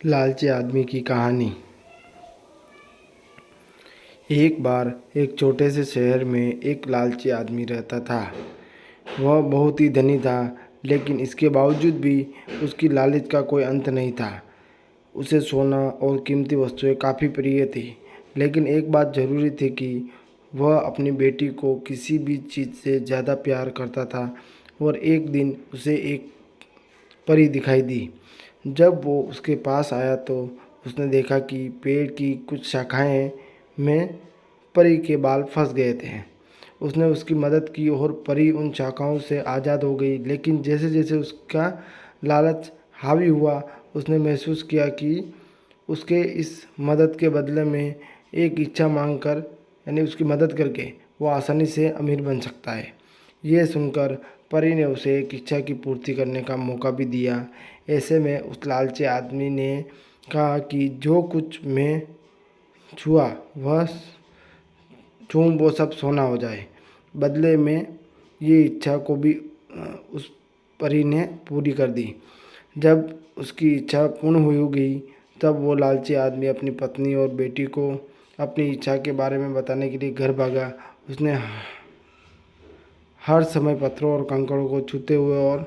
लालची आदमी की कहानी। एक बार एक छोटे से शहर में एक लालची आदमी रहता था। वह बहुत ही धनी था, लेकिन इसके बावजूद भी उसकी लालच का कोई अंत नहीं था। उसे सोना और कीमती वस्तुएं काफ़ी प्रिय थी, लेकिन एक बात ज़रूरी थी कि वह अपनी बेटी को किसी भी चीज़ से ज़्यादा प्यार करता था। और एक दिन उसे एक परी दिखाई दी। जब वो उसके पास आया तो उसने देखा कि पेड़ की कुछ शाखाएं में परी के बाल फंस गए थे। उसने उसकी मदद की और परी उन शाखाओं से आज़ाद हो गई। लेकिन जैसे जैसे उसका लालच हावी हुआ, उसने महसूस किया कि उसके इस मदद के बदले में एक इच्छा मांगकर, यानी उसकी मदद करके, वो आसानी से अमीर बन सकता है। यह सुनकर परी ने उसे एक इच्छा की पूर्ति करने का मौका भी दिया। ऐसे में उस लालची आदमी ने कहा कि जो कुछ मैं छुआ वह छूऊं वो सब सोना हो जाए। बदले में ये इच्छा को भी उस परी ने पूरी कर दी। जब उसकी इच्छा पूर्ण हुई गई, तब वो लालची आदमी अपनी पत्नी और बेटी को अपनी इच्छा के बारे में बताने के लिए घर भागा। उसने हर समय पत्थरों और कंकड़ों को छूते हुए और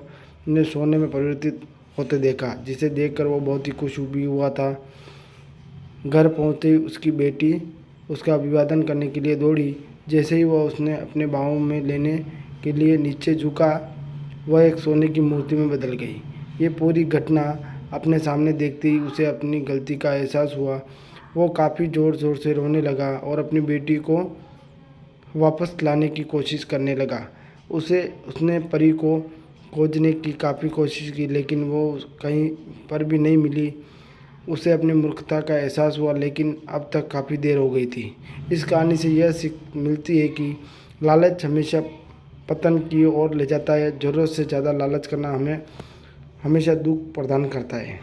उन्हें सोने में परिवर्तित होते देखा, जिसे देखकर वो बहुत ही खुश भी हुआ था। घर पहुंचते ही उसकी बेटी उसका अभिवादन करने के लिए दौड़ी। जैसे ही वह उसने अपने बाहों में लेने के लिए नीचे झुका, वह एक सोने की मूर्ति में बदल गई। ये पूरी घटना अपने सामने देखते ही उसे अपनी गलती का एहसास हुआ। वो काफ़ी ज़ोर ज़ोर से रोने लगा और अपनी बेटी को वापस लाने की कोशिश करने लगा। उसने परी को खोजने की काफ़ी कोशिश की, लेकिन वो कहीं पर भी नहीं मिली। उसे अपनी मूर्खता का एहसास हुआ, लेकिन अब तक काफ़ी देर हो गई थी। इस कहानी से यह सीख मिलती है कि लालच हमेशा पतन की ओर ले जाता है। ज़रूरत से ज़्यादा लालच करना हमें हमेशा दुख प्रदान करता है।